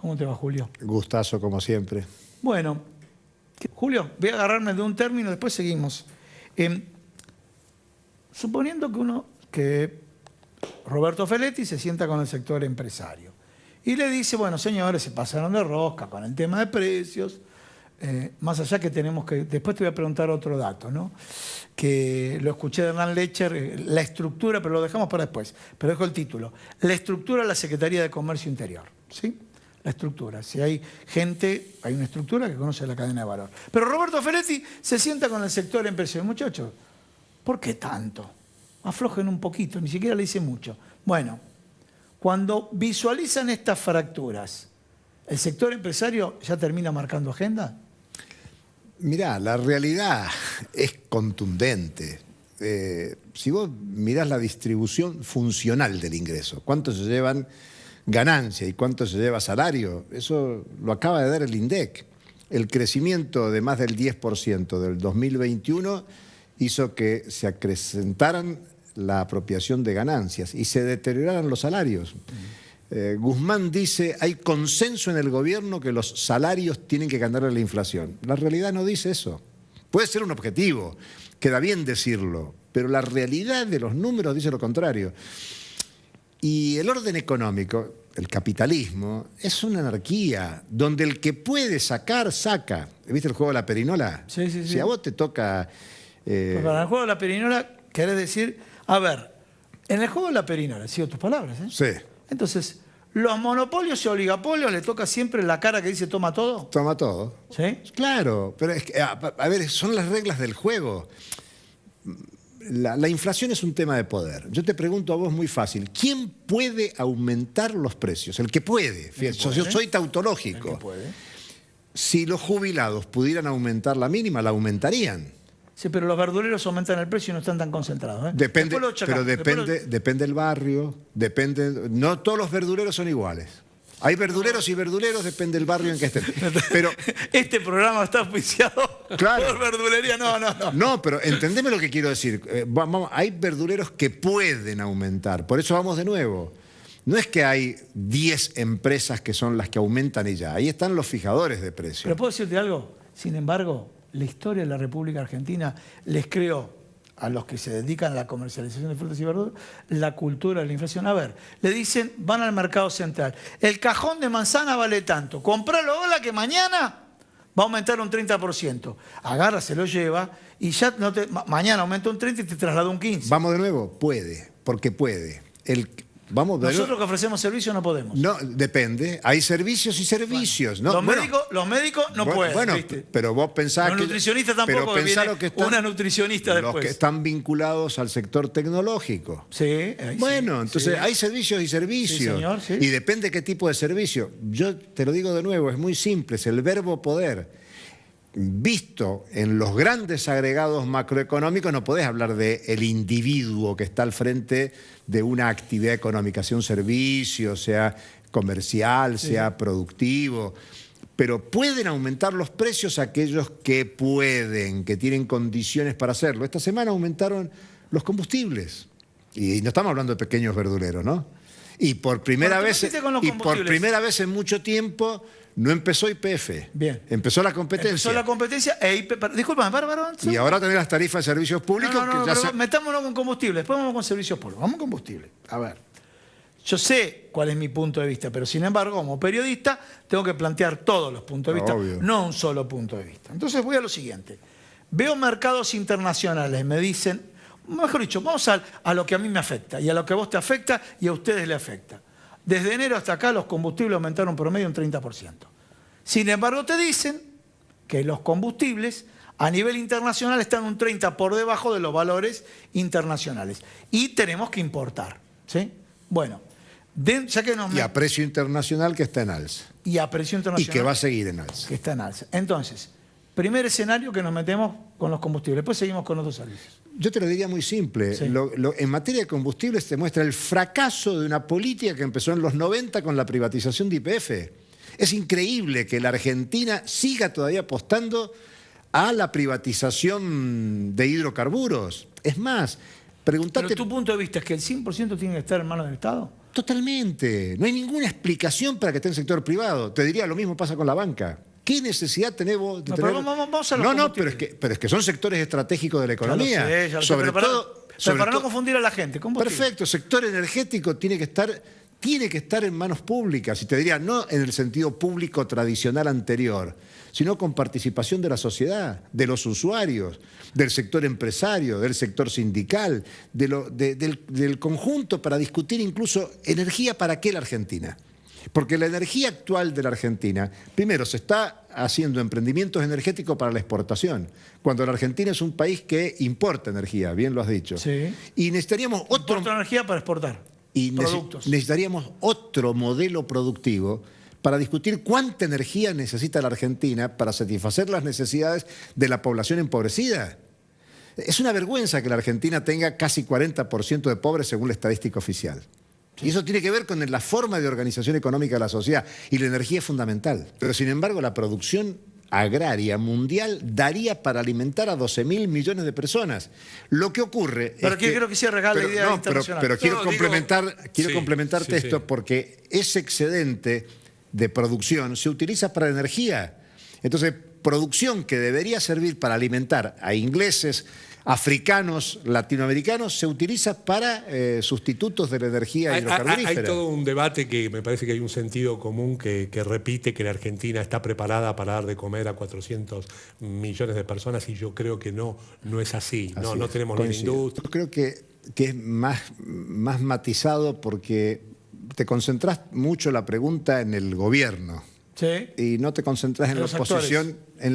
¿Cómo te va, Julio? Gustazo, como siempre. Bueno, Julio, voy a agarrarme de un término, después seguimos. Suponiendo que Roberto Feletti se sienta con el sector empresario y le dice, bueno, señores, se pasaron de rosca con el tema de precios, más allá que tenemos que... Después te voy a preguntar otro dato, ¿no? Que lo escuché de Hernán Lecher, la estructura, pero lo dejamos para después, pero dejo el título. La estructura de la Secretaría de Comercio Interior, ¿sí? La estructura. Si hay gente, hay una estructura que conoce la cadena de valor. Pero Roberto Feletti se sienta con el sector empresarial. Muchachos, ¿por qué tanto? Aflojen un poquito, ni siquiera le dice mucho. Bueno, cuando visualizan estas fracturas, ¿el sector empresario ya termina marcando agenda? Mirá, la realidad es contundente. Si vos mirás la distribución funcional del ingreso, cuánto se llevan ganancia y cuánto se lleva salario, eso lo acaba de dar el INDEC. El crecimiento de más del 10% del 2021 hizo que se acrecentaran la apropiación de ganancias y se deterioraran los salarios. Guzmán dice, hay consenso en el gobierno que los salarios tienen que ganar a la inflación. La realidad no dice eso. Puede ser un objetivo, queda bien decirlo, pero la realidad de los números dice lo contrario. Y el orden económico, el capitalismo, es una anarquía donde el que puede sacar, saca. ¿Viste el juego de la perinola? Sí, sí, sí. Si a vos te toca... Pues para el juego de la perinola, querés decir... A ver, en el juego de la perinola, sigo tus palabras, ¿eh? Sí. Entonces, los monopolios y oligopolios le toca siempre la cara que dice toma todo. Toma todo. ¿Sí? Claro, pero es que, a ver, son las reglas del juego. La inflación es un tema de poder. Yo te pregunto a vos muy fácil, ¿quién puede aumentar los precios? El que puede. Yo soy tautológico. El que puede. Si los jubilados pudieran aumentar la mínima, la aumentarían. Sí, pero los verduleros aumentan el precio y no están tan concentrados, ¿eh? Depende, pero depende del barrio, no todos los verduleros son iguales. Hay verduleros y verduleros, depende del barrio en que estén. Pero, este programa está auspiciado claro, por verdulería. No. No, pero entendeme lo que quiero decir. Hay verduleros que pueden aumentar, por eso vamos de nuevo. No es que hay 10 empresas que son las que aumentan y ya. Ahí están los fijadores de precios. Pero puedo decirte algo, sin embargo, la historia de la República Argentina les creó a los que se dedican a la comercialización de frutas y verduras la cultura de la inflación. A ver, le dicen, van al mercado central, el cajón de manzana vale tanto, compralo ahora que mañana va a aumentar un 30%. Agarra, se lo lleva y ya mañana aumenta un 30% y te traslada un 15%. Vamos de nuevo, puede, porque puede. Nosotros que ofrecemos servicios no podemos. No, depende. Hay servicios y servicios. Bueno, ¿no? los médicos no pueden. Bueno, ¿viste? Pero vos pensás los nutricionistas tampoco, pero viene lo que están, una nutricionista después. Los que están vinculados al sector tecnológico. Sí. Bueno, sí, entonces sí. hay servicios y servicios. Sí, señor, sí. Y depende qué tipo de servicio. Yo te lo digo de nuevo, es muy simple, es el verbo poder. Visto en los grandes agregados macroeconómicos, no podés hablar del individuo que está al frente de una actividad económica, sea un servicio, sea comercial, sea productivo. Pero pueden aumentar los precios aquellos que pueden, que tienen condiciones para hacerlo. Esta semana aumentaron los combustibles. Y no estamos hablando de pequeños verduleros, ¿no? Y por primera vez en mucho tiempo... No empezó YPF. Bien. Empezó la competencia. Empezó la competencia e YPF. Disculpame, Bárbara. Y ahora tenés las tarifas de servicios públicos. Metámonos con combustible. Después vamos con servicios públicos. Vamos con combustible. A ver. Yo sé cuál es mi punto de vista, pero sin embargo, como periodista, tengo que plantear todos los puntos de vista, no un solo punto de vista. Entonces voy a lo siguiente. Veo mercados internacionales, me dicen, mejor dicho, vamos a lo que a mí me afecta, y a lo que a vos te afecta, y a ustedes le afecta. Desde enero hasta acá los combustibles aumentaron promedio un 30%. Sin embargo, te dicen que los combustibles a nivel internacional están un 30% por debajo de los valores internacionales. Y tenemos que importar. ¿Sí? Bueno, ya que y a precio internacional que está en alza. Y a precio internacional. Y que va a seguir en alza. Que está en alza. Entonces, primer escenario que nos metemos con los combustibles. Después seguimos con otros servicios. Yo te lo diría muy simple. Sí. En materia de combustibles te muestra el fracaso de una política que empezó en los 90 con la privatización de YPF. Es increíble que la Argentina siga todavía apostando a la privatización de hidrocarburos. Es más, preguntate... Pero tu punto de vista es que el 100% tiene que estar en manos del Estado. Totalmente. No hay ninguna explicación para que esté en el sector privado. Te diría, lo mismo pasa con la banca. ¿Qué necesidad tenés vos de No, tener? pero vamos a los No, combustibles. pero es que son sectores estratégicos de la economía. Ya lo sé, sobre pero todo, para no confundir a la gente. Combustible. perfecto, sector energético tiene que estar en manos públicas. Y te diría, no en el sentido público tradicional anterior, sino con participación de la sociedad, de los usuarios, del sector empresario, del sector sindical, del conjunto, para discutir incluso energía para qué la Argentina. Porque la energía actual de la Argentina, primero, se está haciendo emprendimientos energéticos para la exportación, cuando la Argentina es un país que importa energía, bien lo has dicho. Sí. Y necesitaríamos otro... Importa energía para exportar productos. Necesitaríamos otro modelo productivo para discutir cuánta energía necesita la Argentina para satisfacer las necesidades de la población empobrecida. Es una vergüenza que la Argentina tenga casi 40% de pobres según la estadística oficial. Y eso tiene que ver con la forma de organización económica de la sociedad. Y la energía es fundamental. Pero sin embargo, la producción agraria mundial daría para alimentar a 12.000 millones de personas. Lo que ocurre Pero es que... quiero que cierre la idea internacional. Pero quiero complementarte sí. esto, porque ese excedente de producción se utiliza para energía. Entonces, producción que debería servir para alimentar a ingleses, africanos, latinoamericanos, se utiliza para sustitutos de la energía hidrocarburífera. Hay todo un debate que me parece que hay un sentido común que repite que la Argentina está preparada para dar de comer a 400 millones de personas, y yo creo que no es así. No tenemos ni la industria. Yo creo que es más matizado, porque te concentrás mucho la pregunta en el gobierno. Sí. Y no te concentras en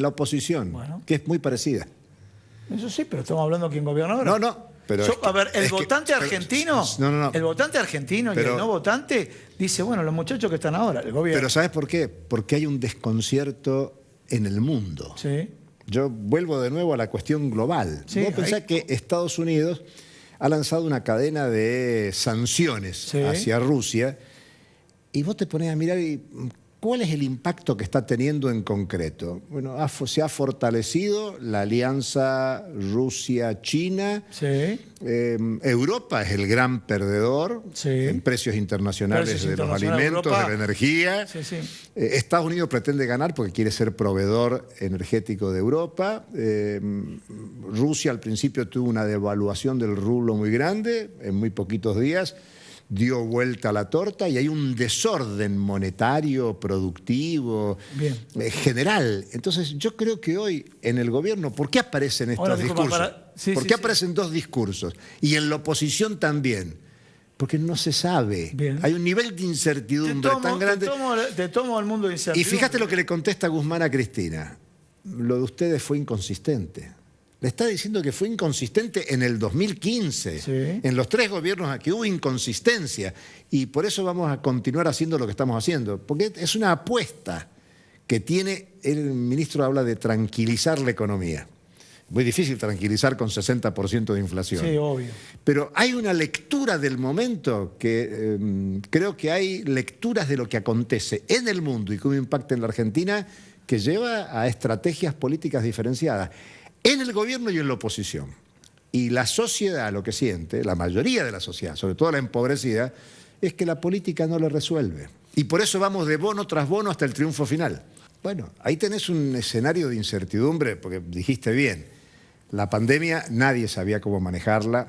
la oposición, Bueno. que es muy parecida. Eso sí, pero estamos hablando quién gobierna ahora. No, pero a ver, el votante argentino, el votante argentino y el no votante dice, bueno, los muchachos que están ahora, el gobierno. Pero ¿sabes por qué? Porque hay un desconcierto en el mundo. Sí. Yo vuelvo de nuevo a la cuestión global. Sí, Vos pensás que Estados Unidos ha lanzado una cadena de sanciones hacia Rusia, y vos te ponés a mirar y... ¿cuál es el impacto que está teniendo en concreto? Bueno, se ha fortalecido la alianza Rusia-China. Sí. Europa es el gran perdedor en precios internacionales de los alimentos, de la energía. Sí, sí. Estados Unidos pretende ganar porque quiere ser proveedor energético de Europa. Rusia al principio tuvo una devaluación del rublo muy grande, en muy poquitos días. Dio vuelta a la torta, y hay un desorden monetario, productivo, general. Entonces, yo creo que hoy en el gobierno, ¿por qué aparecen estos discursos? ¿Por qué aparecen dos discursos? Y en la oposición también. Porque no se sabe. Bien. Hay un nivel de incertidumbre tan grande. Te tomo el mundo de incertidumbre. Y fíjate lo que le contesta Guzmán a Cristina. Lo de ustedes fue inconsistente. Le está diciendo que fue inconsistente en el 2015. Sí. En los 3 gobiernos aquí hubo inconsistencia. Y por eso vamos a continuar haciendo lo que estamos haciendo. Porque es una apuesta que tiene, el ministro habla de tranquilizar la economía. Muy difícil tranquilizar con 60% de inflación. Sí, obvio. Pero hay una lectura del momento que creo que hay lecturas de lo que acontece en el mundo y cómo impacta en la Argentina, que lleva a estrategias políticas diferenciadas en el gobierno y en la oposición. Y la sociedad lo que siente, la mayoría de la sociedad, sobre todo la empobrecida, es que la política no le resuelve. Y por eso vamos de bono tras bono hasta el triunfo final. Bueno, ahí tenés un escenario de incertidumbre, porque dijiste bien, la pandemia nadie sabía cómo manejarla.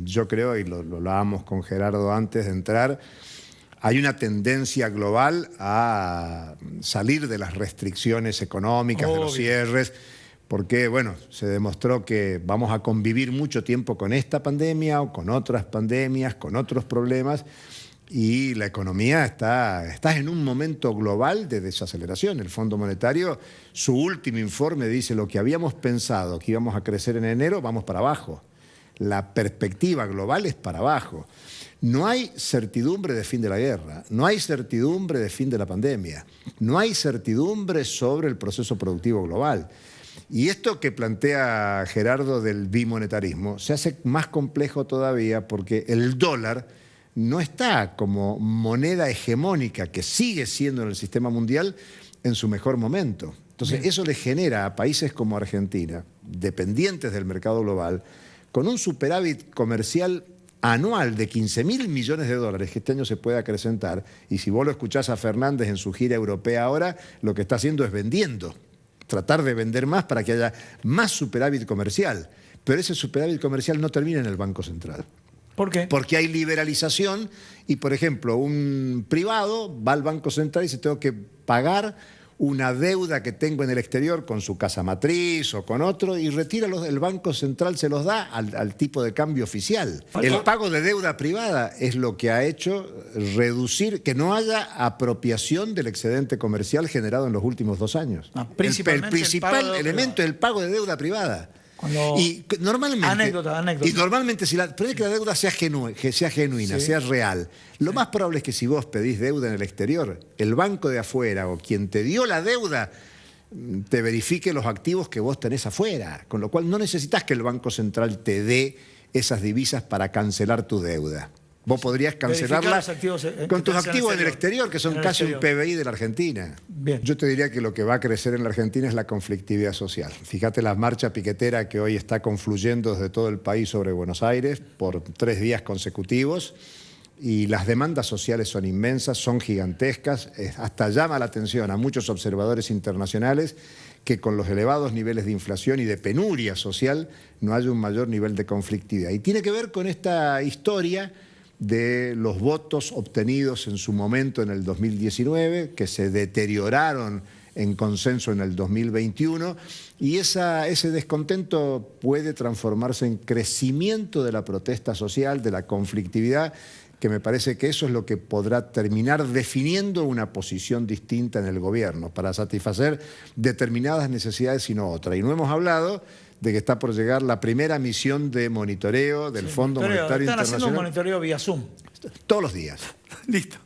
Yo creo, y lo hablábamos con Gerardo antes de entrar, hay una tendencia global a salir de las restricciones económicas, de los cierres, porque, bueno, se demostró que vamos a convivir mucho tiempo con esta pandemia o con otras pandemias, con otros problemas, y la economía está en un momento global de desaceleración. El Fondo Monetario, su último informe dice lo que habíamos pensado que íbamos a crecer en enero, vamos para abajo. La perspectiva global es para abajo. No hay certidumbre de fin de la guerra, no hay certidumbre de fin de la pandemia, no hay certidumbre sobre el proceso productivo global. Y esto que plantea Gerardo del bimonetarismo se hace más complejo todavía, porque el dólar no está como moneda hegemónica, que sigue siendo en el sistema mundial, en su mejor momento. Entonces, eso le genera a países como Argentina, dependientes del mercado global, con un superávit comercial anual de 15.000 millones de dólares que este año se puede acrecentar, y si vos lo escuchás a Fernández en su gira europea ahora, lo que está haciendo es vendiendo, tratar de vender más para que haya más superávit comercial. Pero ese superávit comercial no termina en el Banco Central. ¿Por qué? Porque hay liberalización y, por ejemplo, un privado va al Banco Central y dice: tengo que pagar una deuda que tengo en el exterior con su casa matriz o con otro, y retira el Banco Central, se los da al tipo de cambio oficial. El pago de deuda privada es lo que ha hecho reducir, que no haya apropiación del excedente comercial generado en los últimos 2 años. Principalmente el principal elemento es el pago de deuda privada. Y normalmente, anécdota. Y normalmente, pero es que la deuda sea genuina, Sí. sea real. Lo más probable es que si vos pedís deuda en el exterior, el banco de afuera o quien te dio la deuda te verifique los activos que vos tenés afuera. Con lo cual no necesitas que el Banco Central te dé esas divisas para cancelar tu deuda. Vos podrías cancelarla con tus activos en el exterior, que son casi un PBI de la Argentina. Bien. Yo te diría que lo que va a crecer en la Argentina es la conflictividad social. Fíjate la marcha piquetera que hoy está confluyendo desde todo el país sobre Buenos Aires por 3 días consecutivos, y las demandas sociales son inmensas, son gigantescas. Hasta llama la atención a muchos observadores internacionales que con los elevados niveles de inflación y de penuria social no haya un mayor nivel de conflictividad. Y tiene que ver con esta historia de los votos obtenidos en su momento en el 2019, que se deterioraron en consenso en el 2021, y ese descontento puede transformarse en crecimiento de la protesta social, de la conflictividad, que me parece que eso es lo que podrá terminar definiendo una posición distinta en el gobierno para satisfacer determinadas necesidades y no otras. Y no hemos hablado de que está por llegar la primera misión de monitoreo del Fondo Monetario Internacional. Están haciendo un monitoreo vía Zoom. Todos los días. Listo.